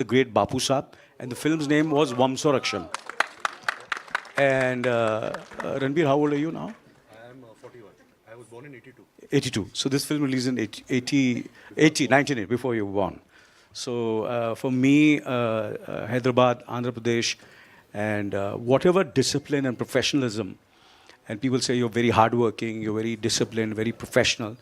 the great Bapu Saab, and the film's name was Vamsarakshan. And Ranbir, how old are you now? I am 41. I was born in 82. 82. So this film released in 1980, before you were born. So for me, Hyderabad, Andhra Pradesh, and whatever discipline and professionalism, and people say you're very hardworking, you're very disciplined, very professional.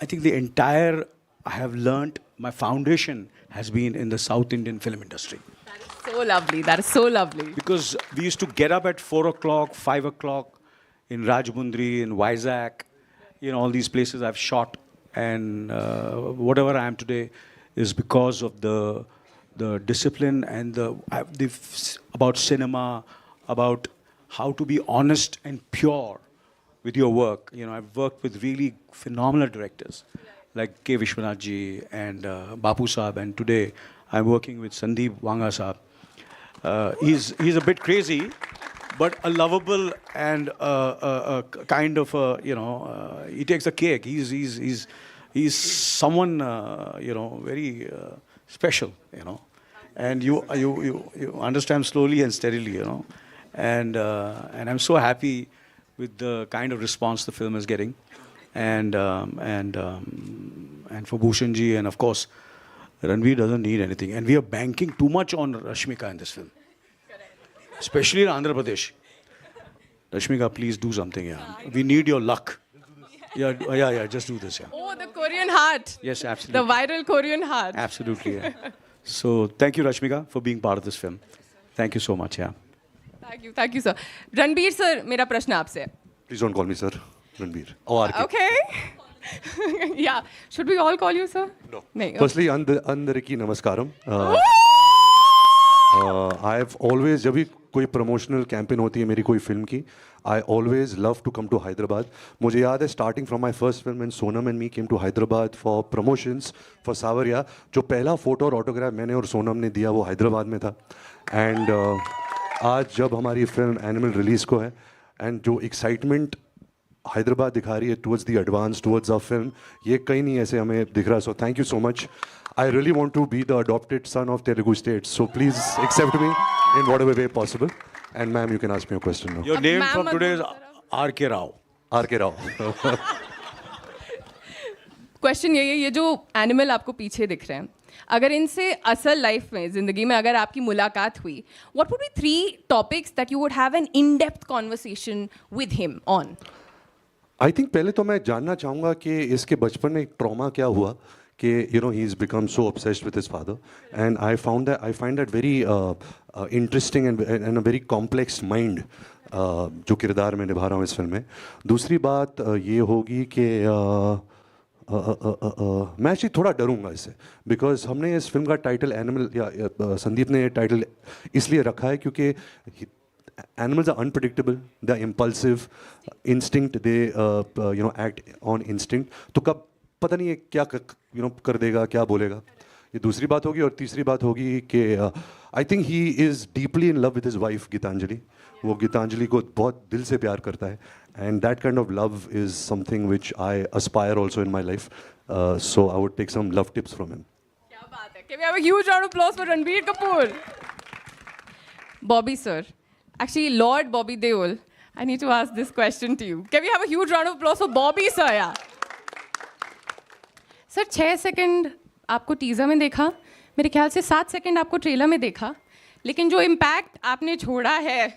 I think I have learned, my foundation has been in the South Indian film industry. That is so lovely. That is so lovely. Because we used to get up at 4 o'clock, 5 o'clock in Rajmundry, in Vizag, all these places I've shot. And whatever I am today is because of the discipline and about cinema, about how to be honest and pure with your work. I've worked with really phenomenal directors like K. Vishwanath ji and Bapu Saab, and today I'm working with Sandeep Vanga Saab. He's a bit crazy, but a lovable and a kind of he takes the cake. He's someone very special, and you understand slowly and steadily, and I'm so happy with the kind of response the film is getting, and for Bhushan ji, and of course Ranveer doesn't need anything, and we are banking too much on Rashmika in this film, especially in Andhra Pradesh. Rashmika, please do something. Yeah, we need your luck. Yeah. Just do this. Yeah. Oh, the Korean heart. Yes, absolutely. The viral Korean heart. Absolutely. Yeah. So thank you, Rashmika, for being part of this film. Thank you so much. Yeah. Thank you, sir. Ranbir sir, मेरा प्रश्न आपसे है. Please don't call me sir, Ranbir. Or RK. Okay. Yeah. Should we all call you sir? No. नहीं. Firstly, Andariki Namaskaram. I've always, जब भी कोई promotional campaign होती है मेरी कोई film की, I always love to come to Hyderabad. मुझे याद है starting from my first film when Sonam and me came to Hyderabad for promotions for Savarya, जो पहला photo और autograph मैंने और सोनम ने दिया वो हैदराबाद में था. And आज जब हमारी film Animal release को है, and जो excitement हैदराबाद दिखा रही है towards the advance, towards our film, ये कहीं नहीं ऐसे हमें दिख रहा. So thank you so much. I really want to be the adopted son of Telugu state. So please accept me in whatever way possible. And ma'am, you can ask me a question now. Your name from today is R.K. Rao. R.K. Rao. Question यही है, ये जो animal आपको पीछे दिख रहे हैं, अगर इनसे असल लाइफ में जिंदगी में अगर आपकी मुलाकात हुई, what would be 3 topics that you would have an in-depth conversation with him on? I think पहले तो मैं जानना चाहूँगा कि इसके बचपन में एक ट्रॉमा क्या हुआ कि he's become so obsessed with his father, and I find that very interesting and a very complex mind जो किरदार में निभा रहा हूँ इस फिल्म में. दूसरी बात ये होगी कि मैं एक्चुअली थोड़ा डरूंगा इससे, बिकॉज हमने इस फिल्म का टाइटल एनिमल या संदीप ने टाइटल इसलिए रखा है क्योंकि animals are unpredictable, they're impulsive, instinct, they act on instinct. तो कब पता नहीं है क्या कर देगा, क्या बोलेगा. ये दूसरी बात होगी. और तीसरी बात होगी कि I think he is deeply in love with his wife Geetanjali. वो गीतांजलि को बहुत दिल से प्यार करता है, and that kind of love is something which I aspire also in my life. So I would take some love tips from him. क्या बात है. Can we have a huge round of applause for Ranbir Kapoor? Bobby sir, actually Lord Bobby Deol, I need to ask this question to you. Can we have a huge round of applause for Bobby sir? Yeah. Sir 6 second आपको teaser में देखा, मेरे ख्याल से 7 second आपको trailer में देखा, लेकिन जो इम्पैक्ट आपने छोड़ा है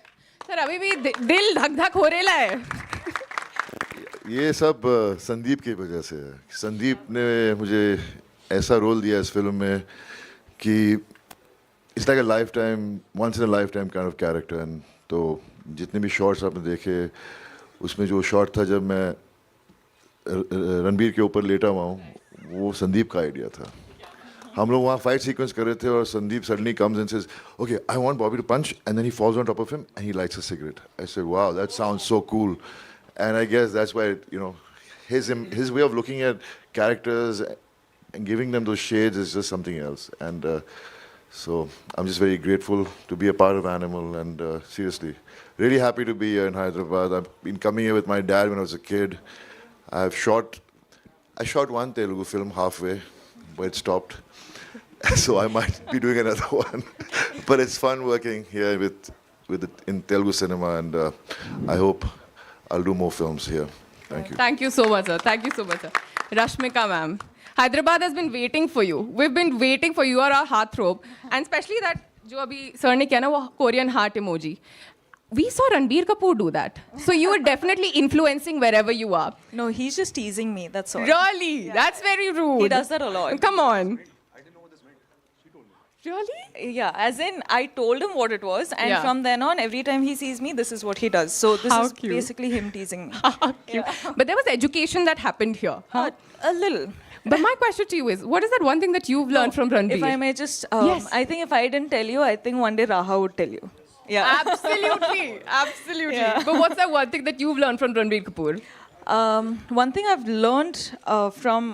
सर अभी भी दिल धक धक हो रहा है. ये सब संदीप की वजह से है. संदीप ने मुझे ऐसा रोल दिया इस फिल्म में कि it's like a lifetime, once in a lifetime kind of character. And तो जितने भी शॉट्स आपने देखे उसमें जो शॉट था जब मैं रणबीर के ऊपर लेटा हुआ हूँ, वो संदीप का आइडिया था. हम लोग वहाँ फाइट सीक्वेंस कर रहे थे और Sandeep suddenly comes and says, "Okay, I want Bobby to punch," and then he falls on top of him and he lights a cigarette. I said, "Wow, that sounds so cool," and I guess that's why his way of looking at characters and giving them those shades is just something else. And so I'm just very grateful to be a part of Animal, and seriously, really happy to be here in Hyderabad. I've been coming here with my dad when I was a kid. I shot one Telugu film halfway, but it stopped. so I might be doing another one. But it's fun working here in Telugu cinema, and I hope I'll do more films here. Thank you. Thank you so much, sir. Thank you so much, sir. Rashmika, ma'am. Hyderabad has been waiting for you. We've been waiting for you. You are our heartthrob. And especially that, जो अभी sir ने किया ना वो Korean heart emoji. We saw Ranbir Kapoor do that. So you are definitely influencing wherever you are. No, he's just teasing me, that's all. Really? That's very rude. He does that a lot. Come on. Really? Yeah, as in, I told him what it was, and Yeah. from then on, every time he sees me, this is what he does. So this How is cute. basically him teasing me. Cute. But there was education that happened here. Huh? A little. But my question to you is, what is that one thing that you've learned from Ranbir? If I may just, Yes. I think if I didn't tell you, I think one day Raha would tell you. Yeah. Absolutely. Absolutely. Yeah. But what's that one thing that you've learned from Ranbir Kapoor? One thing I've learned from,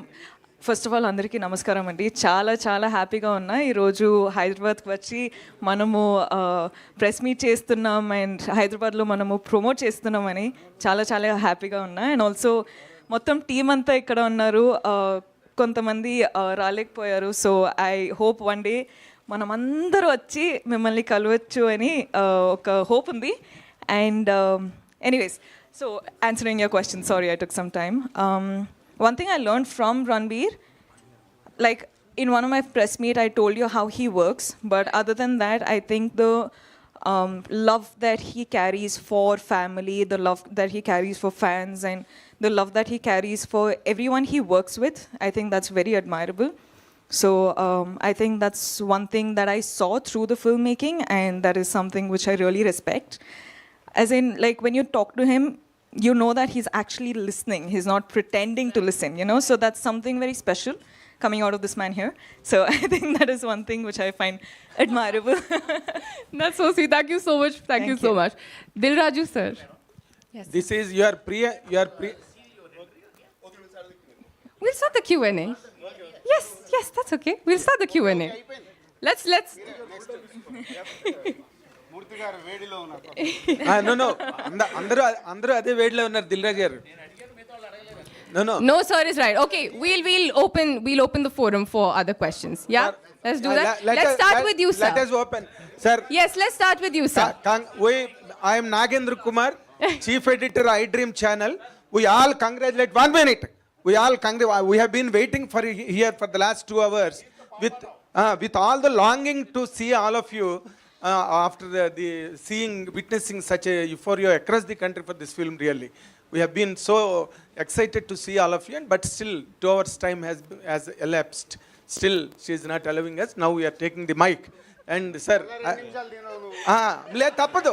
first of all అందరికీ నమస్కారం అండి. చాలా చాలా హ్యాపీగా ఉన్నా ఈరోజు హైదరాబాద్కి వచ్చి మనము ప్రెస్ మీట్ చేస్తున్నాం అండ్ హైదరాబాద్లో మనము ప్రమోట్ చేస్తున్నామని చాలా చాలా హ్యాపీగా ఉన్నా. అండ్ ఆల్సో మొత్తం టీం అంతా ఇక్కడ ఉన్నారు, కొంతమంది రాలేకపోయారు. So I hope one day మనం అందరూ వచ్చి మిమ్మల్ని కలవచ్చు అని ఒక హోప్ ఉంది. And anyways, so answering your question, sorry I took some time. One thing I learned from Ranbir, like in one of my press meet, I told you how he works. But other than that, I think the love that he carries for family, the love that he carries for fans, and the love that he carries for everyone he works with, I think that's very admirable. So I think that's one thing that I saw through the filmmaking, and that is something which I really respect. As in, like when you talk to him, you know that he's actually listening. He's not pretending to listen, you know? So that's something very special coming out of this man here. So I think that is one thing which I find admirable. That's so sweet. Thank you so much. Thank you so much. Dilraju, sir. Yes. This is your pre. We'll start the Q&A. Yes, yes, that's okay. We'll start the Q&A. Let's. No. అందరూ అదే వేడిలో ఉన్నారు దిల్రాజ్ గారు. No. No, sir is right. Okay, we'll open the forum for other questions. Yeah, let's do that. Let's start with you, sir. Let us open, sir. Yes, let's start with you, sir. I am Nagendra Kumar, Chief Editor, iDream Channel. We all congratulate. 1 minute. We have been waiting for here for the last 2 hours with all the longing to see all of you. After witnessing such a euphoria across the country for this film, really, we have been so excited to see all of you. But still, 2 hours time has elapsed. Still, she is not allowing us. Now we are taking the mic. And sir, తప్పదు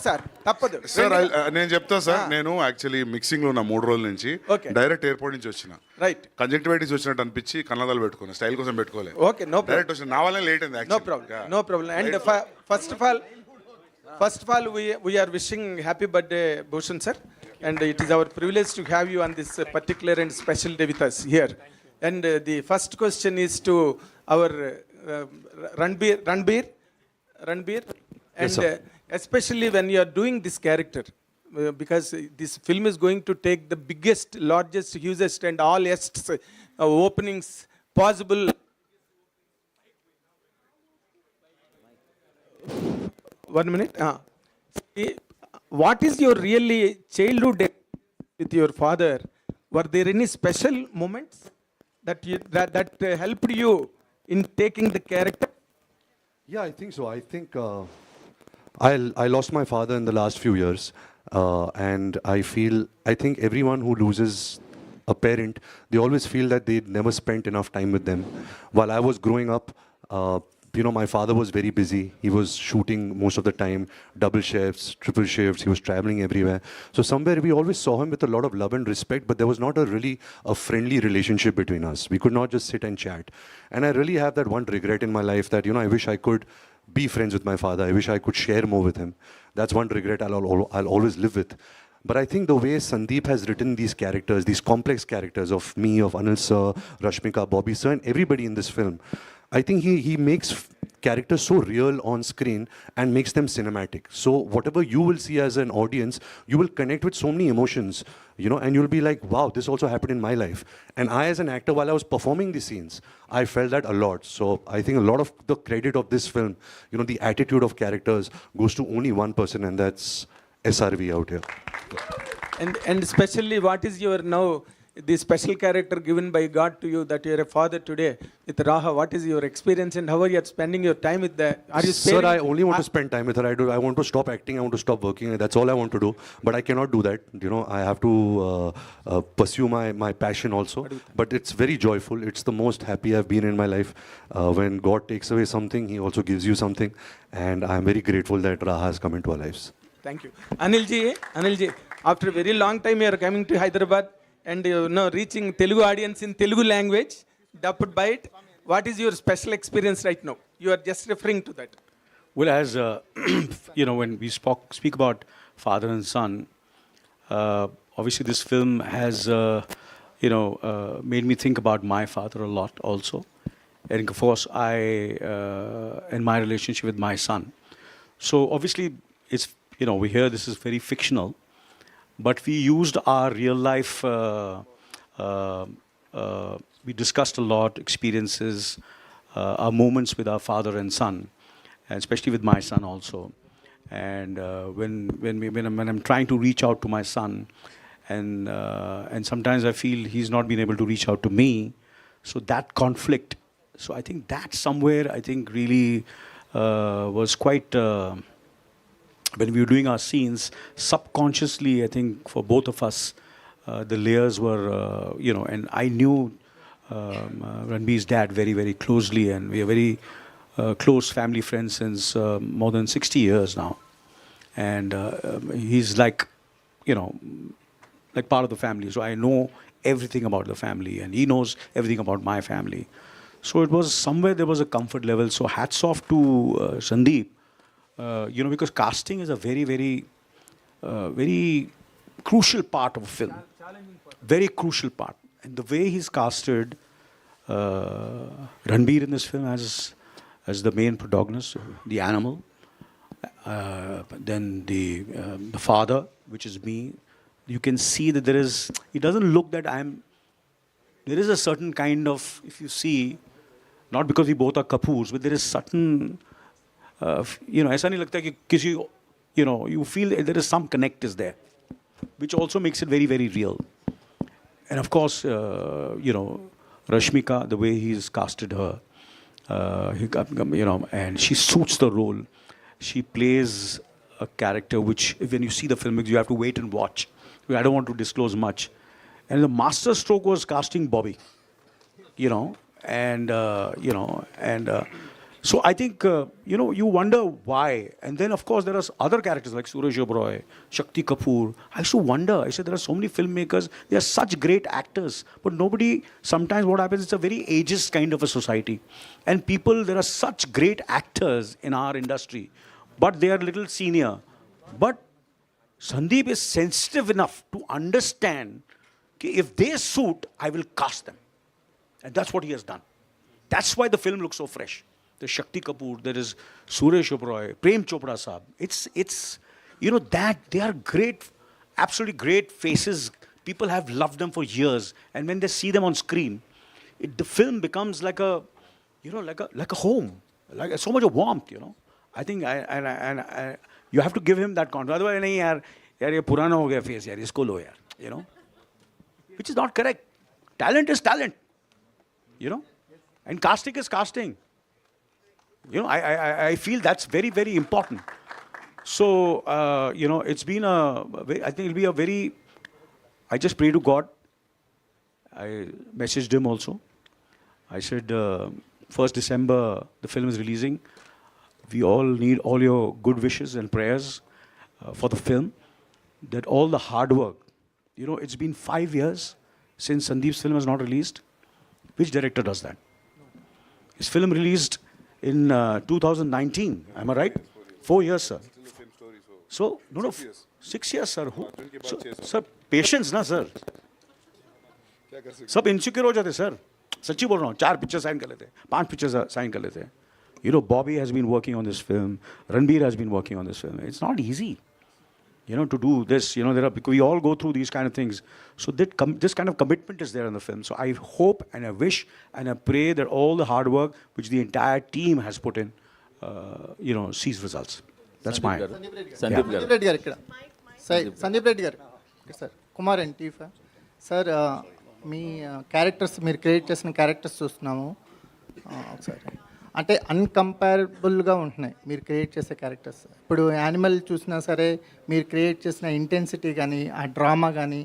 sir, తప్పదు sir. నేను చెప్తాను sir, నేను actually mixing లో ఉన్న 3 రోజుల నుంచి direct airport నుంచి వచ్చిన. రైట్. కంజంక్టివైటిస్ వచ్చినట్టు అనిపించి కన్నదాలు పెట్టుకున్నా, స్టైల్ కోసం పెట్టుకోలేదు. ఓకే, నో డైరెక్ట్ వచ్చిన, నా వల్లే లేట్ అయింది. No problem. And first of all we are wishing happy birthday Bhushan sir, and it is our privilege to have you on this particular and special day with us here. And the first question is to our Ranbir, and Yes, sir. Especially when you are doing this character, because this film is going to take the biggest, largest, hugest, and allest openings possible. One minute. What is your really childhood with your father? Were there any special moments that helped you in taking the character? Yeah, I think so. I think I lost my father in the last few years, and I think everyone who loses a parent, they always feel that they never spent enough time with them. While I was growing up, my father was very busy. He was shooting most of the time, double shifts, triple shifts. He was traveling everywhere. So somewhere we always saw him with a lot of love and respect, but there was not a friendly relationship between us. We could not just sit and chat. And I really have that one regret in my life that, I wish I could be friends with my father. I wish I could share more with him. That's one regret I'll always live with. But I think the way Sandeep has written these characters, these complex characters of me, of Anil sir, Rashmika, Bobby sir, and everybody in this film, I think he makes characters so real on screen and makes them cinematic. So whatever you will see as an audience, you will connect with so many emotions, you know, and you'll be like, wow, this also happened in my life. And I, as an actor, while I was performing the scenes, I felt that a lot. So I think a lot of the credit of this film, you know, the attitude of characters goes to only one person, and that's SRV out here. And especially, what is your now the special character given by God to you, that you are a father today with Raha? What is your experience and how are you spending your time with the? Are you Sir, I only want to spend time with her. I want to stop acting. I want to stop working. That's all I want to do. But I cannot do that. You know, I have to pursue my passion also. But it's very joyful. It's the most happy I've been in my life. When God takes away something, He also gives you something. And I'm very grateful that Raha has come into our lives. Thank you. Anilji, after a very long time you are coming to Hyderabad and you know reaching Telugu audience in Telugu language, dubbed by it. What is your special experience right now? You are just referring to that. Well, as you know, when we speak about father and son, obviously this film has made me think about my father a lot also, and of course and my relationship with my son. So obviously it's, you know, we hear this is very fictional, but we used our real life, we discussed a lot, experiences, our moments with our father and son, and especially with my son also. And when I'm trying to reach out to my son, and sometimes I feel he's not been able to reach out to me, so that conflict. So I think that somewhere, I think really was quite, when we were doing our scenes, subconsciously, I think for both of us, the layers were, and I knew Ranbir's dad very, very closely, and we are very close family friends since more than 60 years now. And he's like, like part of the family. So I know everything about the family, and he knows everything about my family. So it was somewhere there was a comfort level. So hats off to Sandeep, because casting is a very, very, very crucial part of a film. Very crucial part. And the way he's casted Ranbir in this film as the main protagonist, the animal, then the father, which is me, you can see that it doesn't look that there is a certain kind of, if you see, not because we both are Kapoors, but there is certain, ऐसा नहीं लगता कि किसी, you feel there is some connect is there, which also makes it very, very real. And of course, Rashmika, the way he's casted her, and she suits the role. She plays a character which, when you see the film, you have to wait and watch. I don't want to disclose much. And the master stroke was casting Bobby, so I think, you wonder why. And then, of course, there are other characters like Suresh Oberoi, Shakti Kapoor. I used to wonder. I said, there are so many filmmakers. They are such great actors. But sometimes what happens, it's a very ageist kind of a society. And there are such great actors in our industry, but they are a little senior. But Sandeep is sensitive enough to understand that if they suit, I will cast them. And that's what he has done. That's why the film looks so fresh. There's Shakti Kapoor, there is Suresh Oberoi, Prem Chopra Saab. It's that they are great, absolutely great faces. People have loved them for years. And when they see them on screen, the film becomes like a home, like so much of warmth, I think you have to give him that confidence. Otherwise, nahi yaar, ye purana ho gaya face, yaar, isko lo yaar, which is not correct. Talent is talent, and casting is casting. I feel that's very, very important. So, it's been I think it'll be a very, I just pray to God. I messaged him also. I said, 1st December, the film is releasing. We all need all your good wishes and prayers for the film. That all the hard work, it's been 5 years since Sandeep's film was not released. Which director does that? His film released in 2019, am I right? 4 years, sir. So, 6 years, sir. Sir, patience, na, sir. सब insecure हो जाते, sir. सच्ची बोल रहा हूँ. 4 picture sign कर लेते, 5 picture sign कर लेते. You know, Bobby has been working on this film. Ranbir has been working on this film. It's not easy, you know, to do this. You know, because we all go through these kind of things. So this kind of commitment is there in the film. So I hope and I wish and I pray that all the hard work which the entire team has put in, you know, sees results. That's my. Sandeep Reddy గారు ఇక్కడ సందీప్ రెడ్డి గారు sir Kumar and TIFFA sir me characters మీరు create చేసిన characters చూస్తున్నాము ఒకసారి అంటే అన్కంపేరబుల్గా ఉంటున్నాయి మీరు క్రియేట్ చేసే క్యారెక్టర్స్. ఇప్పుడు యానిమల్ చూసినా సరే మీరు క్రియేట్ చేసిన ఇంటెన్సిటీ కానీ ఆ డ్రామా కానీ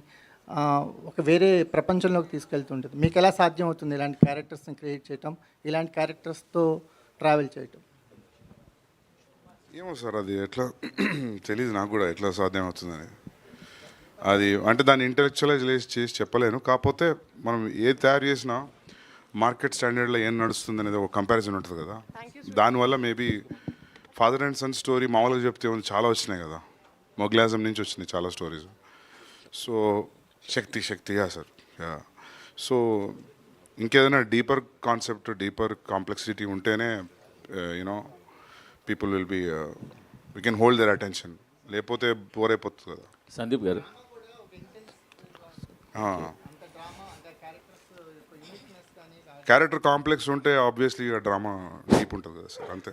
ఒక వేరే ప్రపంచంలోకి తీసుకెళ్తుంటుంది. మీకు ఎలా సాధ్యం అవుతుంది ఇలాంటి క్యారెక్టర్స్ని క్రియేట్ చేయటం, ఇలాంటి క్యారెక్టర్స్తో ట్రావెల్ చేయటం? ఏమో సార్ అది ఎట్లా తెలియదు నాకు కూడా ఎట్లా సాధ్యం అవుతుందని. అది అంటే దాన్ని ఇంటెలెక్చువలైజ్ చేసి చెప్పలేను. కాకపోతే మనం ఏది తయారు చేసినా మార్కెట్ స్టాండర్డ్లో ఏం నడుస్తుంది అనేది ఒక కంపారిజన్ ఉంటుంది కదా. దానివల్ల maybe father and son story మామూలుగా చెప్తే చాలా వచ్చినాయి కదా, మొగ్లాజం నుంచి వచ్చినాయి చాలా స్టోరీస్. సో శక్తియా సార్. సో ఇంకేదైనా డీపర్ కాన్సెప్ట్, డీపర్ కాంప్లెక్సిటీ ఉంటేనే you know people will be we can hold their attention, లేకపోతే బోర్ అయిపోతుంది కదా. సందీప్ గారు క్యారెక్టర్ కాంప్లెక్స్ ఉంటే ఆబ్వియస్లీ డ్రామా డీప్ ఉంటుంది కదా సార్, అంతే.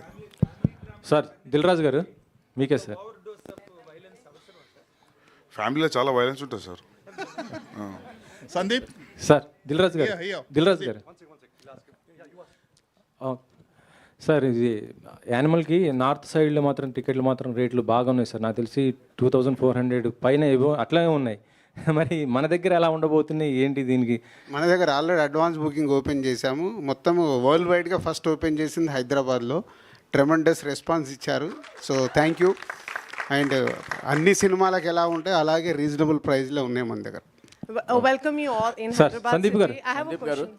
సార్ దిల్ రాజు గారు మీకే సార్. ఫ్యామిలీలో చాలా వైలెన్స్ ఉంటుంది సార్. సందీప్ సార్ దిల్ రాజు గారు సార్ ఇది యానిమల్కి నార్త్ సైడ్లో మాత్రం టికెట్లు మాత్రం రేట్లు బాగా ఉన్నాయి సార్. నాకు తెలిసి 2400 పైన ఏవో అట్లాగే ఉన్నాయి. మరి మన దగ్గర ఎలా ఉండబోతున్నాయి ఏంటి దీనికి? మన దగ్గర ఆల్రెడీ అడ్వాన్స్ బుకింగ్ ఓపెన్ చేశాము. మొత్తం వరల్డ్ వైడ్గా ఫస్ట్ ఓపెన్ చేసింది హైదరాబాద్లో. ట్రెమండస్ రెస్పాన్స్ ఇచ్చారు. So thank you. అండ్ అన్ని సినిమాలకు ఎలా ఉంటాయి అలాగే రీజనబుల్ ప్రైస్లో ఉన్నాయి మన దగ్గర. Welcome you all in sir Hyderabad Sandeep గారు city. I have a question.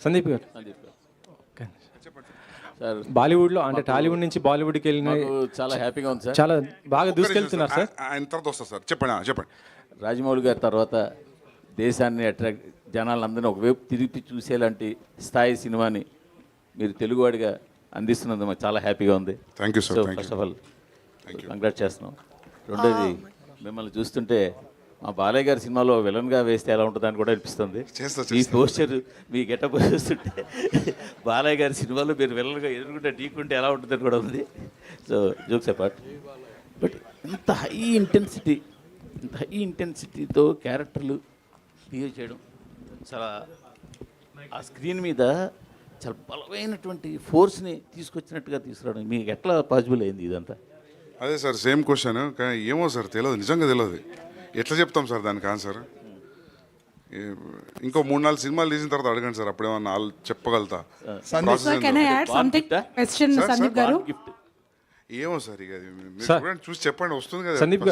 Sandeep గారు సార్ బాలీవుడ్లో అంటే టాలీవుడ్ నుంచి బాలీవుడ్కి వెళ్ళిన చాలా హ్యాపీగా ఉంది సార్. చాలా బాగా దూసుకెళ్తున్నారు సార్. ఆయన తర్వాత వస్తారు సార్. చెప్పండి. రాజమౌళి గారి తర్వాత దేశాన్ని అట్రాక్ట్ జనాలందరినీ ఒకవైపు తిరిగి చూసేలాంటి స్థాయి సినిమాని మీరు తెలుగువాడిగా అందిస్తున్నందుకు మాకు చాలా హ్యాపీగా ఉంది. Thank you sir. First of all congrats చేస్తున్నాం. రెండోది మిమ్మల్ని చూస్తుంటే మా బాలయ్య గారి సినిమాలో విలన్గా వేస్తే ఎలా ఉంటుందని కూడా అనిపిస్తుంది. ఈ పోస్టర్ మీ గెటప్ చూస్తుంటే బాలయ్య గారి సినిమాలో మీరు విలన్గా ఎదుర్కొంటే ఢీకుంటే ఎలా ఉంటుందని కూడా ఉంది. సో జోక్స్ అపార్ట్, బట్ ఇంత హై ఇంటెన్సిటీతో క్యారెక్టర్లు బిహేవ్ చేయడం చాలా ఆ స్క్రీన్ మీద చాలా బలమైనటువంటి ఫోర్స్ని తీసుకొచ్చినట్టుగా తీసుకురావడం మీకు ఎట్లా పాసిబుల్ అయింది ఇదంతా? అదే సార్ సేమ్ క్వశ్చన్. కానీ ఏమో సార్ తెలియదు, నిజంగా తెలియదు. ఎట్లా చెప్తాం సార్ దానికి ఆన్సర్? ఇంకో 3-4 సినిమాలు తీసిన తర్వాత అడగండి సార్, అప్పుడేమన్నా చెప్పగలుగుతా. ఏమో సార్ ఇక మీరు చూసి చెప్పండి, వస్తుంది కదా. సందీప్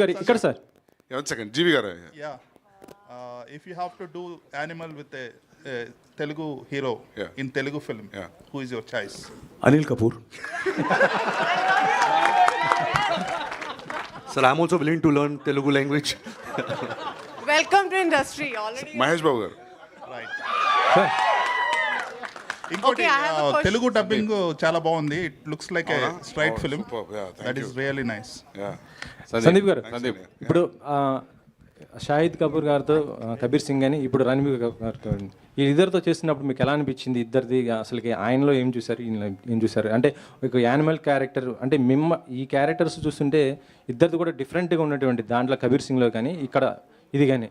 గారు ఇక్కడ సార్. సెకండ్ జీవి గారు. If you have to do animal with a Telugu hero in Telugu film, who is your choice? Anil Kapoor. Sir, I'm also willing to learn Telugu language. Welcome to industry already. Mahesh Babu గారు. Right. ఇంకోటి Telugu dubbing చాలా బాగుంది. It looks like a straight film. That is really nice. Sandeep గారు ఇప్పుడు షాహిద్ కపూర్ గారితో కబీర్ సింగ్ అని ఇప్పుడు రణబీర్ గారితో ఈ ఇద్దరితో చేసినప్పుడు మీకు ఎలా అనిపించింది? ఇద్దరిది అసలుకి ఆయనలో ఏం చూసారు, ఏం చూసారు? అంటే ఒక యానిమల్ క్యారెక్టర్ అంటే ఈ క్యారెక్టర్స్ చూస్తుంటే ఇద్దరిది కూడా డిఫరెంట్గా ఉన్నటువంటి దాంట్లో కబీర్ సింగ్లో కానీ ఇక్కడ ఇది కానీ.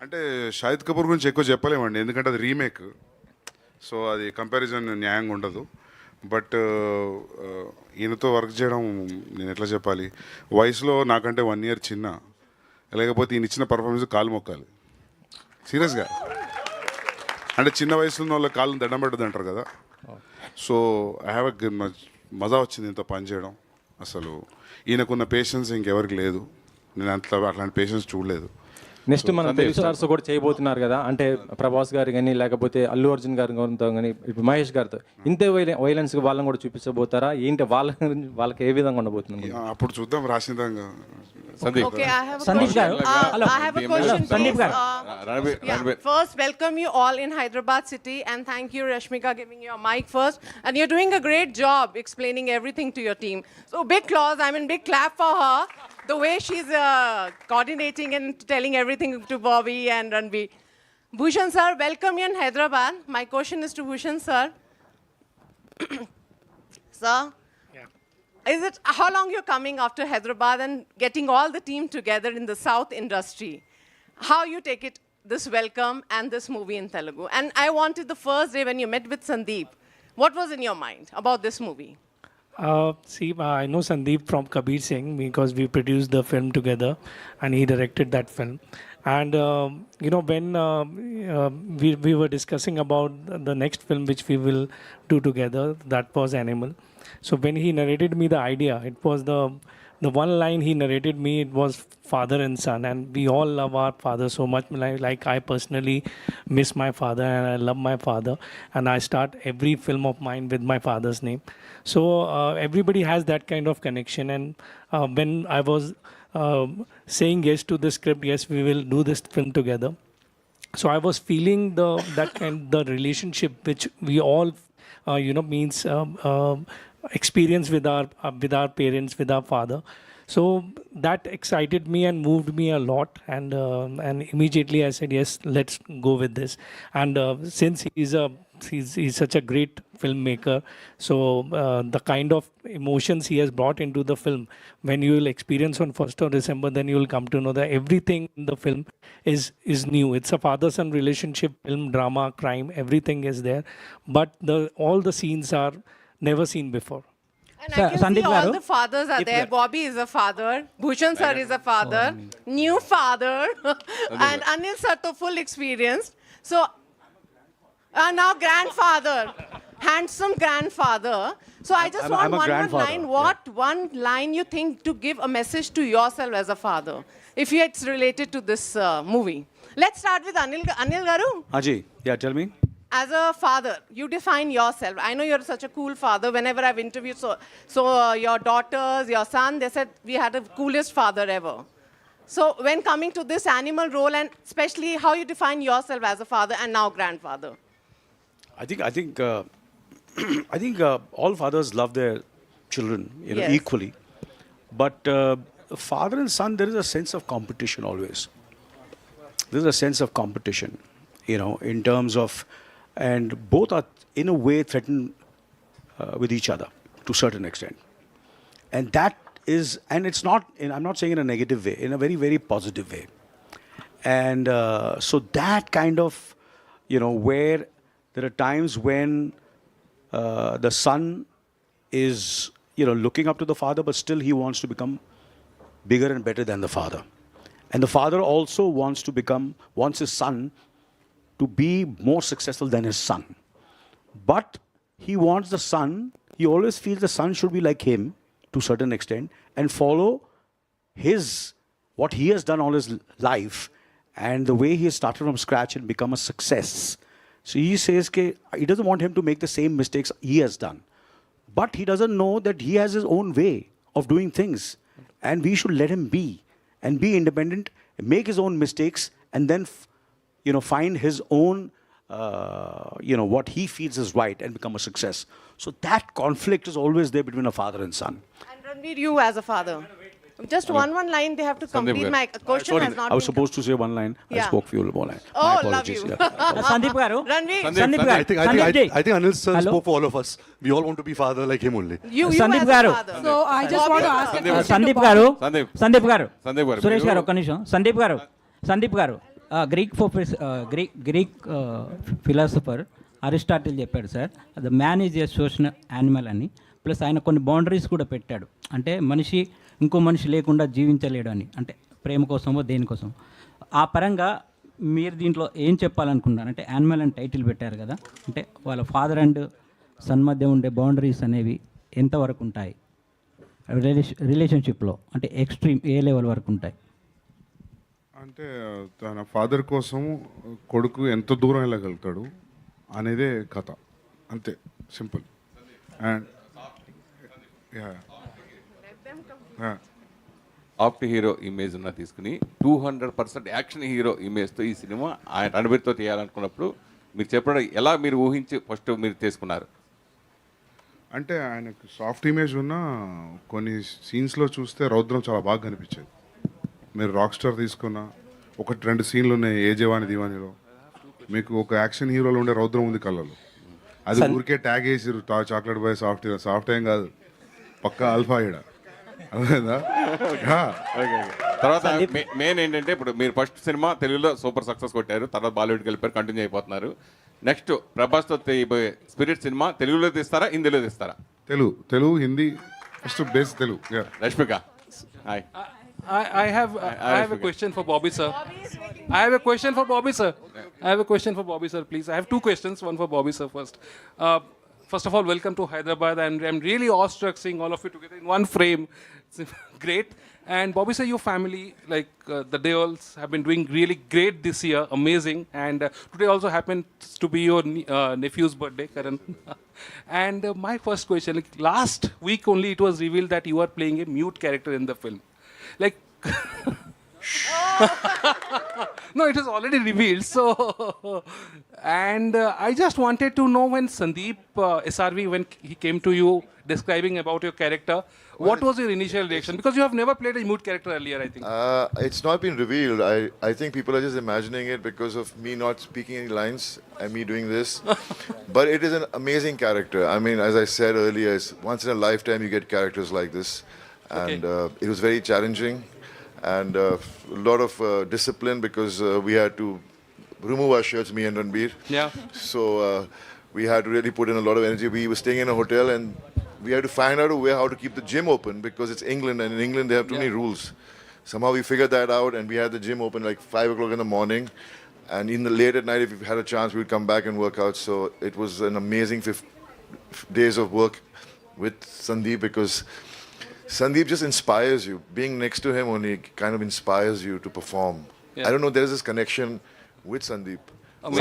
అంటే షాహిద్ కపూర్ గురించి ఎక్కువ చెప్పలేమండి, ఎందుకంటే అది రీమేక్. సో అది కంపారిజన్ న్యాయంగా ఉండదు. బట్ ఈయనతో వర్క్ చేయడం నేను ఎట్లా చెప్పాలి, వయసులో నాకంటే 1 year చిన్న, లేకపోతే ఈయన ఇచ్చిన పర్ఫార్మెన్స్ కాలు మొక్కాలి సీరియస్గా. అంటే చిన్న వయసులో ఉన్న వాళ్ళ కాళ్ళని దండం పెట్టదు అంటారు కదా. సో ఐ హ్యావ్ మజా వచ్చింది ఇంత పని చేయడం. అసలు ఈయనకున్న పేషెన్స్ ఇంకెవరికి లేదు. నేను అట్లాంటి పేషెన్స్ చూడలేదు. నెక్స్ట్ మన తెలుగు స్టార్స్ కూడా చేయబోతున్నారు కదా, అంటే ప్రభాస్ గారు కానీ లేకపోతే అల్లు అర్జున్ గారితో కానీ ఇప్పుడు మహేష్ గారితో ఇంతే వైలెన్స్ వాళ్ళని కూడా చూపించబోతారా ఏంటి? వాళ్ళకి ఏ విధంగా ఉండబోతుంది? అప్పుడు చూద్దాం, రాసిందంగా Sandeep. Okay, I have a Sandeep question. garu. Hello. I have a question. Sandeep please. garu. Yeah. First, welcome you all in Hyderabad city, and thank you, Rashmika, giving your mic first. And you're doing a great job explaining everything to your team. So big applause. I mean, big clap for her. The way she's coordinating and telling everything to Bobby and Ranbir. Bhushan sir, welcome you in Hyderabad. My question is to Bhushan sir. Sir, is it how long you're coming after Hyderabad and getting all the team together in the South industry? How you take it, this welcome and this movie in Telugu? And I wanted the first day when you met with Sandeep, what was in your mind about this movie? See, I know Sandeep from Kabir Singh because we produced the film together and he directed that film. And, when we were discussing about the next film which we will do together, that was Animal. So when he narrated me the idea, it was the one line he narrated me, it was father and son. And we all love our father so much. Like I personally miss my father and I love my father. And I start every film of mine with my father's name. So everybody has that kind of connection. And when I was saying yes to the script, yes, we will do this film together. So I was feeling the relationship which we all, means experience with our parents, with our father. So that excited me and moved me a lot. And immediately I said, yes, let's go with this. And since he's such a great filmmaker, so the kind of emotions he has brought into the film, when you will experience on 1st of December, then you will come to know that everything in the film is new. It's a father-son relationship film, drama, crime, everything is there. But all the scenes are never seen before. And I can Sandeep see all garu. the fathers are there. Bobby is a father. Bhushan sir is a father. New father. And Anil sir to full experienced. So now grandfather. Handsome grandfather. So I just want I'm a one grandfather, line. What one line you think to give a message to yourself as a father? If it's related to this movie. Let's start with Anil. Anil garu. Haji, yeah, tell me. As a father, you define yourself. I know you're such a cool father. Whenever I've interviewed your daughters, your son, they said we had the coolest father ever. So when coming to this animal role, and especially how you define yourself as a father and now grandfather. I think all fathers love their children, Yes. equally. But father and son, there is a sense of competition always. There's a sense of competition, in terms of, and both are in a way threatened with each other to a certain extent. And that is, and it's not, I'm not saying in a negative way, in a very, very positive way. And so that kind of, where there are times when the son is, looking up to the father, but still he wants to become bigger and better than the father. And the father also wants his son to be more successful than his son. But he wants he always feels the son should be like him to a certain extent and follow what he has done all his life and the way he has started from scratch and become a success. So he says he doesn't want him to make the same mistakes he has done. But he doesn't know that he has his own way of doing things. And we should let him be and be independent, make his own mistakes, and then find his own, what he feels is right and become a success. So that conflict is always there between a father and son. And Ranbir, you as a father. Just one line, they have to complete. My question Sorry, has not I was supposed to say one line. I Yeah. spoke few more line. Oh, My love apologies. you. Yeah. Sandeep garu. Ranbir, Sandeep garu. I think Anil sir Hello? spoke for all of us. We all want to be father like him only. you Sandeep as a garu. father. So I just want to ask a question to Sandeep Bobby. గారు Sandeep. Sandeep గారు Sandeep garu, Suresh గారు మీరు- ఒక్క నిమిషం సందీప్ గారు Greek philosopher Aristotle చెప్పాడు sir the man is a social animal అని plus ఆయన కొన్ని బౌండరీస్ కూడా పెట్టాడు అంటే మనిషి ఇంకో మనిషి లేకుండా జీవించలేడు అని అంటే ప్రేమ కోసమో దేనికోసం ఆ పరంగా మీరు దీంట్లో ఏం చెప్పాలనుకున్నారు అంటే యానిమల్ అని టైటిల్ పెట్టారు కదా అంటే వాళ్ళ ఫాదర్ అండ్ సన్ మధ్య ఉండే బౌండరీస్ అనేవి ఎంతవరకు ఉంటాయి రిలేషన్షిప్లో అంటే ఎక్స్ట్రీమ్ ఏ లెవెల్ వరకు ఉంటాయి అంటే తన ఫాదర్ కోసం కొడుకు ఎంత దూరం వెళ్ళగలుగుతాడు అనేదే కథ అంతే simple and soft hero image ఉన్న తీసుకుని 200% యాక్షన్ హీరో ఇమేజ్తో ఈ సినిమా ఆయన రణబీర్తో చేయాలనుకున్నప్పుడు మీరు చెప్పడం ఎలా మీరు ఊహించి ఫస్ట్ మీరు తీసుకున్నారు? అంటే ఆయనకు సాఫ్ట్ ఇమేజ్ ఉన్న కొన్ని సీన్స్లో చూస్తే రౌద్రం చాలా బాగా కనిపించేది. మీరు రాక్ స్టార్ తీసుకున్న ఒకటి రెండు సీన్లు ఉన్నాయి ఏ జవాని దివానిలో, మీకు ఒక యాక్షన్ హీరోలో ఉండే రౌద్రం ఉంది కళ్ళలో. అది ఊరికే ట్యాగ్ వేసిరు chocolate boy soft hero. Soft ఏం కాదు, పక్కా ఆల్ఫా ఈడ. అర్థమైందా? తర్వాత మెయిన్ ఏంటంటే ఇప్పుడు మీరు ఫస్ట్ సినిమా తెలుగులో సూపర్ సక్సెస్ కొట్టారు, తర్వాత బాలీవుడ్కి వెళ్ళిపోయారు, కంటిన్యూ అయిపోతున్నారు. నెక్స్ట్ ప్రభాస్తో తీయబోయే స్పిరిట్ సినిమా తెలుగులో తీస్తారా హిందీలో తీస్తారా? Telugu Hindi first base Telugu. Rashmika hi. I have a question for Bobby sir. I have a question for Bobby sir. I have a question for Bobby sir, please. I have two questions. One for Bobby sir first. First of all, welcome to Hyderabad. I'm really awestruck seeing all of you together in one frame. It's great. And Bobby sir, your family, like the Deols, have been doing really great this year. Amazing. And today also happens to be your nephew's birthday, Karan. And my first question, like last week only it was revealed that you are playing a mute character in the film. Like no, it was already revealed. So and I just wanted to know, when Sandeep SRV, when he came to you describing about your character, what was your initial reaction? Because you have never played a mute character earlier, I think. It's not been revealed. I think people are just imagining it because of me not speaking any lines and me doing this. But it is an amazing character. I mean, as I said earlier, it's once in a lifetime you get characters like this. And it was very challenging and a lot of discipline because we had to remove our shirts, me and Ranbir. Yeah. So we had to really put in a lot of energy. We were staying in a hotel and we had to find out a way how to keep the gym open because it's England, and in England they have too many rules. Somehow we figured that out and we had the gym open like 5 o'clock in the morning. And in the late at night, if we had a chance, we would come back and work out. So it was an amazing 5 days of work with Sandeep because Sandeep just inspires you. Being next to him only kind of inspires you to perform. I don't know, there's this connection with Sandeep.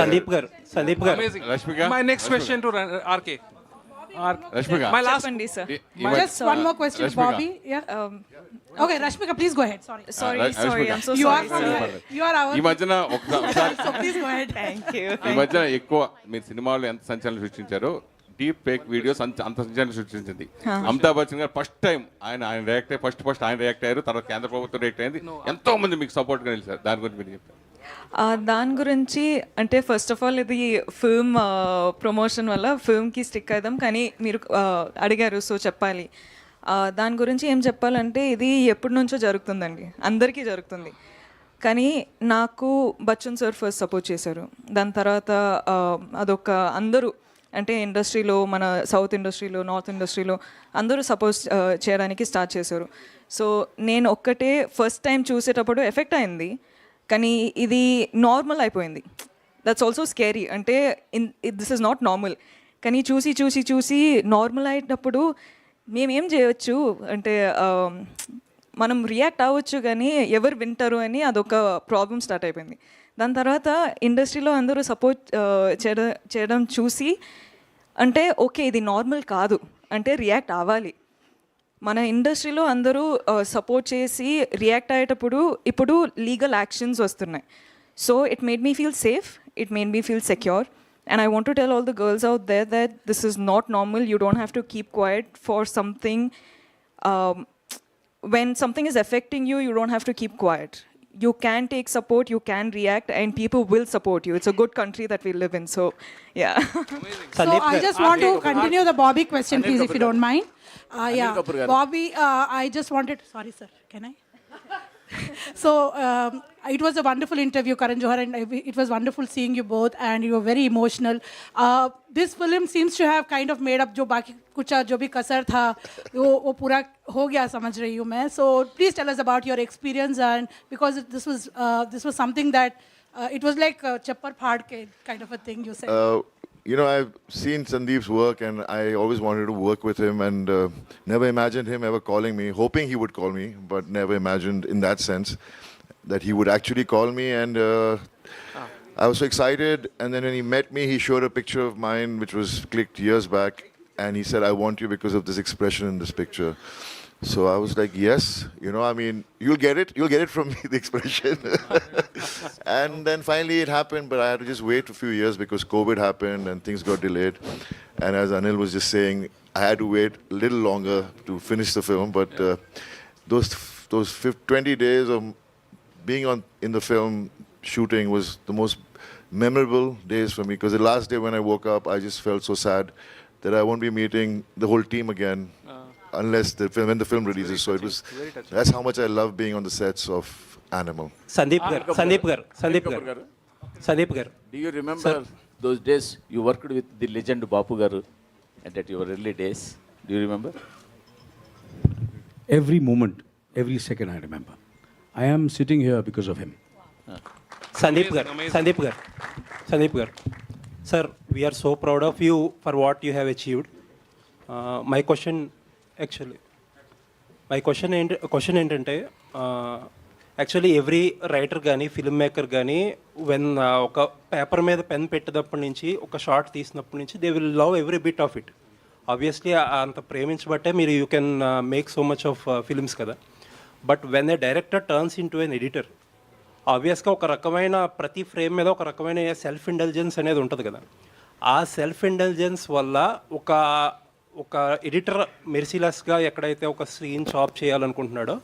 Sandeep gar. Amazing. Rashmika? My next question to RK. Rashmika. My last. sir. Just one more question, Rashmika. Bobby. Yeah. Okay, Rashmika, please go ahead. Sorry. Sorry, I'm so You sorry. are from sir. you are our. ఈ మధ్యన ఒకసారి So please go ahead. Thank you. ఈ మధ్యన ఎక్కువ మీరు సినిమాలో ఎంత సంచలనం సృష్టించారో డీప్ ఫేక్ వీడియోస్ అంత సంచలనం సృష్టించింది. అమితాబ్ బచ్చన్ గారు ఫస్ట్ టైం ఆయన రియాక్ట్ అయ్యి ఫస్ట్ ఆయన రియాక్ట్ అయ్యారు, తర్వాత కేంద్ర ప్రభుత్వం రియాక్ట్ అయింది. ఎంతో మంది మీకు సపోర్ట్గా నిలిచారు. దాని గురించి మీరు చెప్పారు. దాని గురించి అంటే ఫస్ట్ ఆఫ్ ఆల్ ఇది ఫిల్మ్ ప్రమోషన్ వల్ల ఫిల్మ్కి స్టిక్ అవుదాం, కానీ మీరు అడిగారు సో చెప్పాలి. దాని గురించి ఏం చెప్పాలంటే ఇది ఎప్పటి నుంచో జరుగుతుందండి, అందరికీ జరుగుతుంది. కానీ నాకు బచ్చన్ సార్ ఫస్ట్ సపోర్ట్ చేశారు. దాని తర్వాత అదొక అందరూ అంటే ఇండస్ట్రీలో, మన సౌత్ ఇండస్ట్రీలో, నార్త్ ఇండస్ట్రీలో అందరూ సపోర్ట్ చేయడానికి స్టార్ట్ చేశారు. సో నేను ఒక్కటే ఫస్ట్ టైం చూసేటప్పుడు ఎఫెక్ట్ అయింది, కానీ ఇది నార్మల్ అయిపోయింది. That's also scary. అంటే దిస్ ఇస్ నాట్ నార్మల్. కానీ చూసి నార్మల్ అయినప్పుడు మేమేం చేయవచ్చు అంటే మనం రియాక్ట్ అవ్వచ్చు, కానీ ఎవరు వింటారు అని అదొక ప్రాబ్లం స్టార్ట్ అయిపోయింది. దాని తర్వాత ఇండస్ట్రీలో అందరూ సపోర్ట్ చేయడం చూసి అంటే ఓకే ఇది నార్మల్ కాదు, అంటే రియాక్ట్ అవ్వాలి. మన ఇండస్ట్రీలో అందరూ సపోర్ట్ చేసి రియాక్ట్ అయ్యేటప్పుడు ఇప్పుడు లీగల్ యాక్షన్స్ వస్తున్నాయి. So it made me feel safe, it made me feel secure. And I want to tell all the girls out there that this is not normal. You don't have to keep quiet for something. When something is affecting you, you don't have to keep quiet. You can take support, you can react, and people will support you. It's a good country that we live in. So, yeah. So I just want to continue the Bobby question, please, if you don't mind. Yeah, Bobby, I just wanted. Sorry, sir. Can I? So it was a wonderful interview, Karan Johar, and it was wonderful seeing you both, and you were very emotional. This film seems to have kind of made up जो बाकी कुछ जो भी कसर था वो पूरा हो गया समझ रही हूँ मैं. So please tell us about your experience, and because this was something that it was like chappar phad ke kind of a thing you said. You know, I've seen Sandeep's work and I always wanted to work with him and never imagined him ever calling me, hoping he would call me, but never imagined in that sense that he would actually call me. And I was so excited. And then when he met me, he showed a picture of mine which was clicked years back. And he said, I want you because of this expression in this picture. So I was like, yes, I mean, you'll get it from me, the expression. And then finally it happened, but I had to just wait a few years because COVID happened and things got delayed. And as Anil was just saying, I had to wait a little longer to finish the film, but those 20 days of being in the film shooting was the most memorable days for me, because the last day when I woke up, I just felt so sad that I won't be meeting the whole team again unless when the film releases. So that's how much I love being on the sets of Animal. Sandeep Gar. Do you remember those days you worked with the legend Bapu Garu and at your early days? Do you remember? Every moment, every second I remember. I am sitting here because of him. Sandeep Gar. Sir, we are so proud of you for what you have achieved. My question ఏంటంటే actually every writer కానీ film maker కానీ when ఒక paper మీద pen పెట్టినప్పటి నుంచి ఒక short తీసినప్పటి నుంచి they will love every bit of it. Obviously అంత ప్రేమించబట్టే మీరు you can make so much of films కదా. But when a director turns in to an editor, ఆబ్వియస్గా ఒక రకమైన ప్రతి ఫ్రేమ్ మీద ఒక రకమైన సెల్ఫ్ ఇంటెలిజెన్స్ అనేది ఉంటుంది కదా. ఆ సెల్ఫ్ ఇంటెలిజెన్స్ వల్ల ఒక ఎడిటర్ మెర్సిలెస్గా ఎక్కడైతే ఒక సీన్ చాప్ చేయాలనుకుంటున్నాడో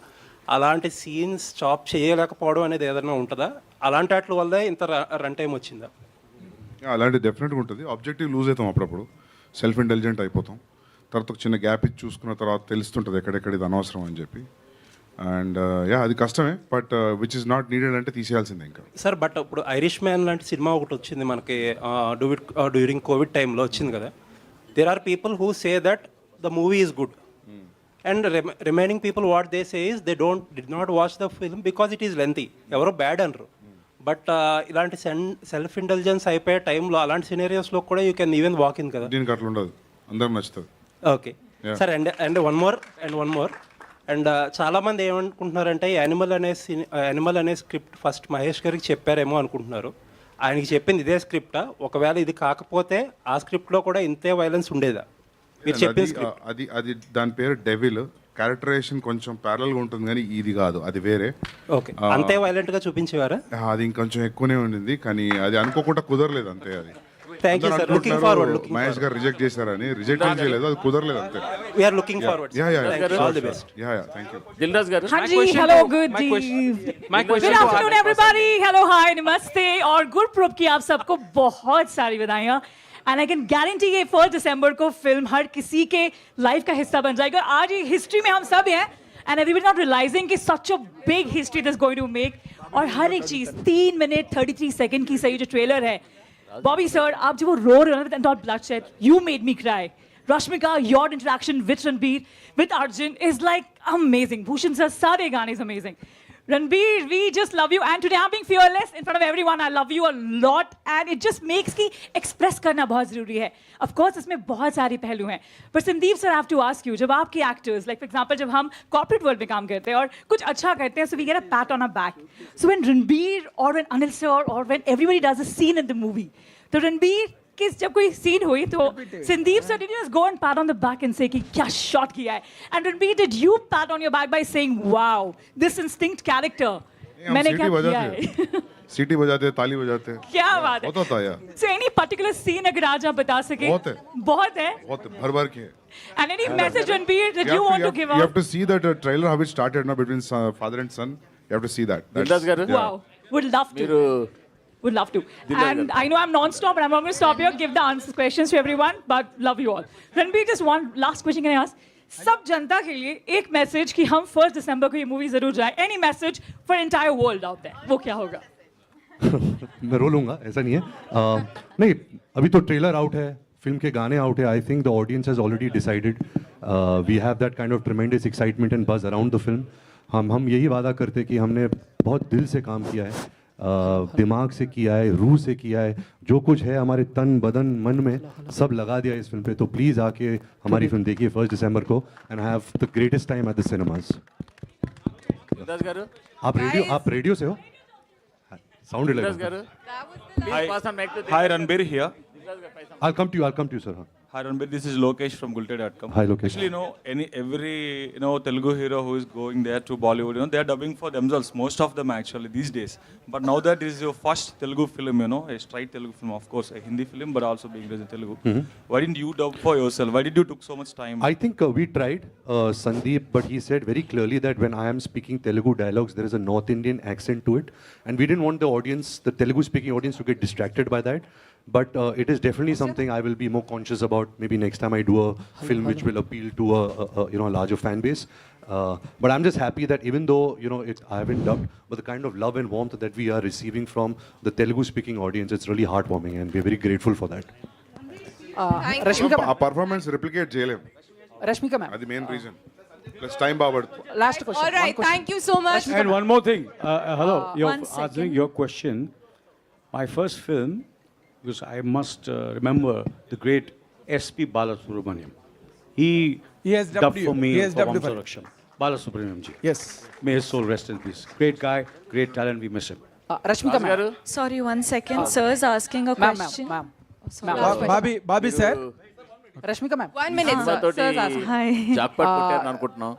అలాంటి సీన్స్ చాప్ చేయలేకపోవడం అనేది ఏదైనా ఉంటుందా? అలాంటి వాటి వల్లే ఇంత రన్ టైం వచ్చిందా? అలాంటి డెఫినెట్గా ఉంటుంది. ఆబ్జెక్టివ్ లూజ్ అవుతాం అప్పుడప్పుడు, సెల్ఫ్ ఇంటెలిజెంట్ అయిపోతాం. తర్వాత ఒక చిన్న గ్యాప్ ఇచ్చి చూసుకున్న తర్వాత తెలుస్తుంటుంది ఎక్కడెక్కడ ఇది అనవసరం అని చెప్పి. అండ్ అది కష్టమే, but which is not needed అంటే తీసేయాల్సిందే ఇంకా. సార్ బట్ ఇప్పుడు ఐరిష్ మ్యాన్ లాంటి సినిమా ఒకటి వచ్చింది మనకి డ్యూరింగ్ కోవిడ్ టైంలో వచ్చింది కదా. There are people who say that the movie is good and remaining people what they say is they did not watch the film because it is lengthy. ఎవరో bad అనరు. బట్ ఇలాంటి self intelligence అయిపోయే టైంలో అలాంటి సినేరియోస్లో కూడా you can even walk in కదా. దీనికి అట్లా ఉండదు, అందరం నచ్చుతుంది. Okay sir. And one more and చాలామంది ఏమనుకుంటున్నారంటే యానిమల్ అనే స్క్రిప్ట్ ఫస్ట్ మహేష్ గారికి చెప్పారేమో అనుకుంటున్నారు. ఆయనకి చెప్పింది ఇదే స్క్రిప్టా? ఒకవేళ ఇది కాకపోతే ఆ స్క్రిప్ట్లో కూడా ఇంతే వైలెన్స్ ఉండేదా? మీరు చెప్పిన అది దాని పేరు డెవిల్. క్యారెక్టరైజేషన్ కొంచెం ప్యారల్గా ఉంటుంది కానీ ఇది కాదు, అది వేరే. ఓకే, అంతే వైలెంట్గా చూపించేవారా? అది ఇంకొంచెం ఎక్కువనే ఉండింది కానీ అది అనుకోకుండా కుదరలేదు అంతే. అది thank you sir. Looking forward. Mahesh గారు రిజెక్ట్ చేశారని రిజెక్ట్ ఏం చేయలేదు, అది కుదరలేదు అంతే. We are looking forward. All the best. Thank you. Dilraj గారు. हाँ जी, hello, good afternoon everybody. Hello, hi, नमस्ते और गुरपुरब की आप सबको बहुत सारी बधाइयाँ. एंड आई कैन गारंटी ये 1 दिसंबर को फिल्म हर किसी के लाइफ का हिस्सा बन जाएगा. और आज ये हिस्ट्री में हम सब हैं एंड एवरीबॉडी नॉट रियलाइजिंग कि such a big history this going to make. और हर एक चीज़ 3 मिनट 33 सेकंड की सही जो ट्रेलर है. Bobby sir, आप जो वो रो रहे हो ना with bloodshed, you made me cry. Rashmika, your interaction with Ranbir, with Arjun is like amazing. Bhushan sir, सारे गाने is amazing. Ranbir, we just love you. And today I'm being fearless in front of everyone. I love you a lot. And it just makes कि express करना बहुत ज़रूरी है. Of course, इसमें बहुत सारे पहलू हैं. But Sandeep sir, I have to ask you, जब आपके actors, like for example, जब हम corporate world में काम करते हैं और कुछ अच्छा करते हैं, so we get a pat on our back. So when Ranbir or when Anil sir or when everybody does a scene in the movie, तो Ranbir कि जब कोई सीन हुई तो Sandeep sir did you just go and pat on the back and say कि क्या shot किया है? And Ranbir, did you pat on your back by saying wow, this instinct character? मैंने क्या किया है? सीटी बजाते, ताली बजाते. क्या बात है? होता यार. So any particular scene अगर आज आप बता सके? बहुत है. भर के. And any message Ranbir that you want to give out? You have to see that trailer how it started now between father and son. You have to see that. Wow, would love to. Would love to. And I know I'm non-stop, but I'm not going to stop here. Give the answers, questions to everyone, but love you all. Ranbir, just one last question can I ask? सब जनता के लिए एक message कि हम 1 दिसंबर को ये movie जरूर जाए. Any message for entire world out there? वो क्या होगा? मैं रो लूँगा, ऐसा नहीं है. नहीं, अभी तो ट्रेलर आउट है, फिल्म के गाने आउट है. I think the audience has already decided. We have that kind of tremendous excitement and buzz around the film. हम यही वादा करते कि हमने बहुत दिल से काम किया है, दिमाग से किया है, रूह से किया है. जो कुछ है हमारे तन बदन मन में सब लगा दिया इस फिल्म पे. तो प्लीज़ आके हमारी फिल्म देखिए 1 दिसंबर को and have the greatest time at the cinemas. आप रेडियो से हो? Sound Hi Ranbir here. I'll come to you sir. Hi Ranbir, this is Lokesh from Gulte.com. Hi, Lokesh. Actually, every Telugu hero who is going there to Bollywood, they are dubbing for themselves. Most of them actually these days. But now that this is your first Telugu film, a straight Telugu film, of course, a Hindi film, but also being raised in Telugu. Why didn't you dub for yourself? Why did you took so much time? I think we tried, Sandeep, but he said very clearly that when I am speaking Telugu dialogues, there is a North Indian accent to it. And we didn't want the audience, the Telugu speaking audience, to get distracted by that. But it is definitely something I will be more conscious about maybe next time I do a film which will appeal to a larger fan base. But I'm just happy that even though I haven't dubbed, but the kind of love and warmth that we are receiving from the Telugu-speaking audience, it's really heartwarming, and we're very grateful for that. Rashmika, ఆ performance replicate చేయలేం. Rashmika ma'am. అది main reason. Plus time బాబడుతుంది. Last question. All right, thank you so much. And one more thing. Hello, you're one second. answering your question. My first film, because I must remember the great S.P. Balasubramaniam. He has dubbed dubbed for you. me He has for dubbed you for- Vamsarakshan. Balasubramaniam ji. Yes. May his soul rest in peace. Great guy, great talent, we miss him. Rashmika ma'am. Sorry, 1 second. Sir is asking a Ma'am, question. ma'am. Bobby sir. Rashmika ma'am. 1 minute, sir. Sir is asking. Jackpot కొట్టారు అనుకుంటున్నాం.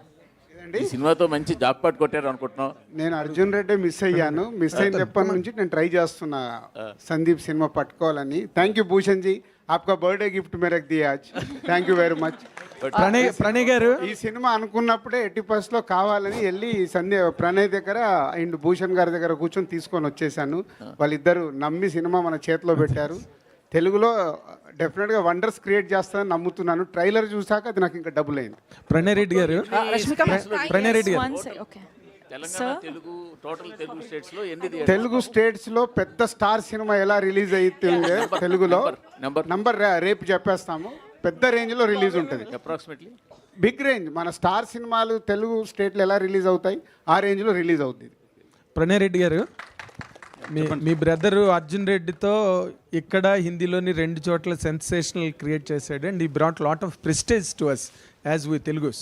ఈ సినిమాతో మంచి jackpot కొట్టారు అనుకుంటున్నాం. నేను Arjun Reddy miss అయ్యాను. Miss అయినప్పటి నుంచి నేను ట్రై చేస్తున్నా సందీప్ సినిమా పట్టుకోవాలని. థ్యాంక్ యూ భూషణ్ జీ, आपका బర్త్డే గిఫ్ట్ మే రఖ్ దియా आज. Thank you very much. Pranay గారు ఈ సినిమా అనుకున్నప్పుడే 80% కావాలని వెళ్ళి ప్రణయ్ దగ్గర అండ్ భూషణ్ గారి దగ్గర కూర్చొని తీసుకొని వచ్చేసాను. వాళ్ళిద్దరు నమ్మి సినిమా మన చేతిలో పెట్టారు. తెలుగులో డెఫినెట్గా వండర్స్ క్రియేట్ చేస్తానని నమ్ముతున్నాను. ట్రైలర్ చూసాక అది నాకు ఇంకా డబుల్ అయింది. ప్రణయ్ రెడ్డి గారు. ప్రణయ్ రెడ్డి గారు. తెలంగాణ తెలుగు టోటల్ తెలుగు స్టేట్స్ లో ఎన్ని తెలుగు స్టేట్స్ లో పెద్ద స్టార్ సినిమా ఎలా రిలీజ్ అవుతుంది తెలుగులో నంబర్ రేపు చెప్పేస్తాము. పెద్ద రేంజ్ లో రిలీజ్ ఉంటుంది. Approximately big range. మన స్టార్ సినిమాలు తెలుగు స్టేట్లో ఎలా రిలీజ్ అవుతాయి ఆ రేంజ్ లో రిలీజ్ అవుతుంది. ప్రణయ్ రెడ్డి గారు, మీ బ్రదరు అర్జున్ రెడ్డితో ఇక్కడ హిందీలోని 2 చోట్ల సెన్సేషనల్ క్రియేట్ చేశాడు. అండ్ ఈ brought lot of prestige to us as we Telugus.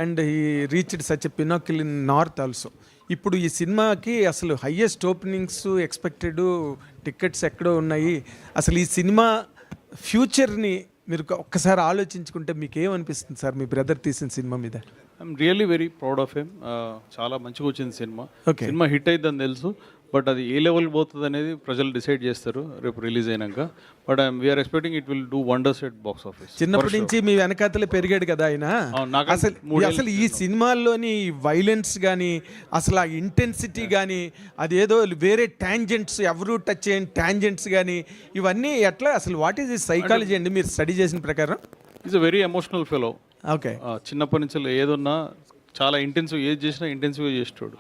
And he reached such a pinnacle in north also. ఇప్పుడు ఈ సినిమాకి అసలు హయ్యెస్ట్ ఓపెనింగ్స్ ఎక్స్పెక్టెడ్, టికెట్స్ ఎక్కడో ఉన్నాయి. అసలు ఈ సినిమా ఫ్యూచర్ని మీరు ఒక్కసారి ఆలోచించుకుంటే మీకు ఏమనిపిస్తుంది సార్ మీ బ్రదర్ తీసిన సినిమా మీద? I'm really very proud of him. చాలా మంచిగా వచ్చింది సినిమా. Okay. సినిమా హిట్ అయిద్దని తెలుసు, బట్ అది ఏ లెవెల్ పోతుంది అనేది ప్రజలు డిసైడ్ చేస్తారు రేపు రిలీజ్ అయినాక. But we are expecting it will do wonders at box office. చిన్నప్పటి నుంచి మీ వెనకాతలే పెరిగాడు కదా ఆయన. అసలు ఈ సినిమాల్లోని వైలెన్స్ కానీ అసలు ఆ ఇంటెన్సిటీ కానీ అదేదో వేరే టాంజెంట్స్, ఎవరు టచ్ చేయని టాంజెంట్స్ కానీ ఇవన్నీ ఎట్లా అసలు వాట్ ఈస్ దిస్ సైకాలజీ అండి మీరు స్టడీ చేసిన ప్రకారం? Is a very emotional fellow. Okay. చిన్నప్పటి నుంచి ఏదున్నా చాలా ఇంటెన్సివ్, ఏది చేసినా ఇంటెన్సివ్గా చేస్తాడు.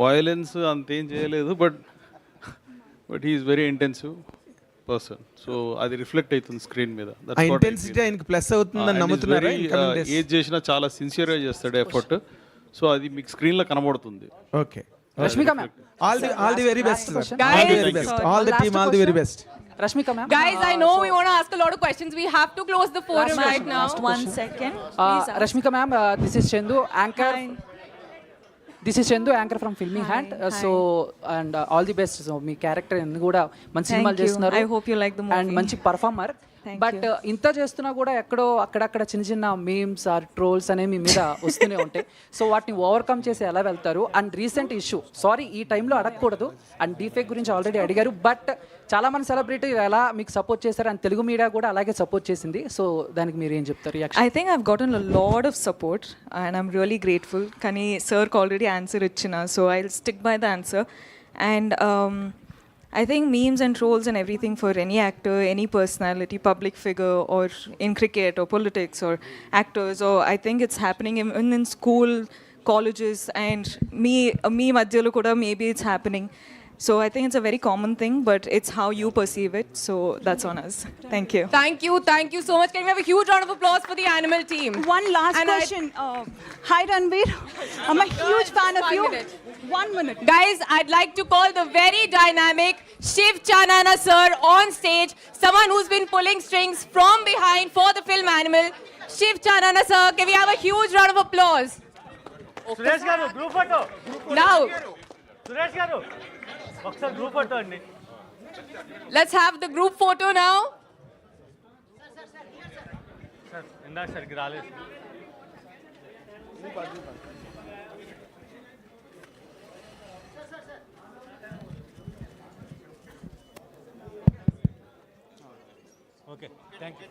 వైలెన్స్ అంతేం చేయలేదు, but he is very intensive person. So అది రిఫ్లెక్ట్ అవుతుంది స్క్రీన్ మీద. ఇంటెన్సిటీ ఆయనకి ప్లస్ అవుతుందని నమ్ముతున్నారా? ఏది చేసినా చాలా సిన్సియర్గా చేస్తాడు ఎఫర్ట్. సో అది మీకు స్క్రీన్లో కనబడుతుంది. Okay. Rashmika ma'am, all the very best. All the team, all the very best. Rashmika ma'am. Guys, I know we want to ask a lot of questions. We have to close the forum right now. Just 1 second. Rashmika ma'am, this is Chandu, anchor. This is Chandu, anchor from Filming Hand. So, and all the best. So, me character అన్ని కూడా మంచి సినిమాలు చేస్తున్నారు. I hope you like the movie. And మంచి performer. But ఇంత చేస్తున్నా కూడా ఎక్కడో అక్కడక్కడ చిన్న చిన్న మీమ్స్ ఆర్ ట్రోల్స్ అనేవి మీ మీద వస్తూనే ఉంటాయి. సో వాటిని ఓవర్కమ్ చేసి ఎలా వెళ్తారు? అండ్ రీసెంట్ ఇష్యూ, సారీ ఈ టైంలో అడగకూడదు, అండ్ డీఫేక్ గురించి ఆల్రెడీ అడిగారు, బట్ చాలా మంది సెలబ్రిటీ ఎలా మీకు సపోర్ట్ చేశారు అండ్ తెలుగు మీడియా కూడా అలాగే సపోర్ట్ చేసింది. సో దానికి మీరు ఏం చెప్తారు? I think I've gotten a lot of support and I'm really grateful. Kani sir already answer ichina, so I'll stick by the answer. And I think memes and trolls and everything for any actor, any personality, public figure, or in cricket or politics or actors, or I think it's happening even in school, colleges, and me madhyalo kuda maybe it's happening. So I think it's a very common thing, but it's how you perceive it. So that's on us. Thank you. Thank you so much. Can we have a huge round of applause for the Animal team? One last question. Hi Ranbir, I'm a huge fan of you. 1 minute. Guys, I'd like to call the very dynamic Shiv Chanana sir on stage. Someone who's been pulling strings from behind for the film Animal. Shiv Chanana sir, can we have a huge round of applause? Suresh garu, group photo. Now. Suresh garu. Group photo. Let's have the group photo now. Sir ఇందాక సరిగ్గా రాలేదు. Okay thank you.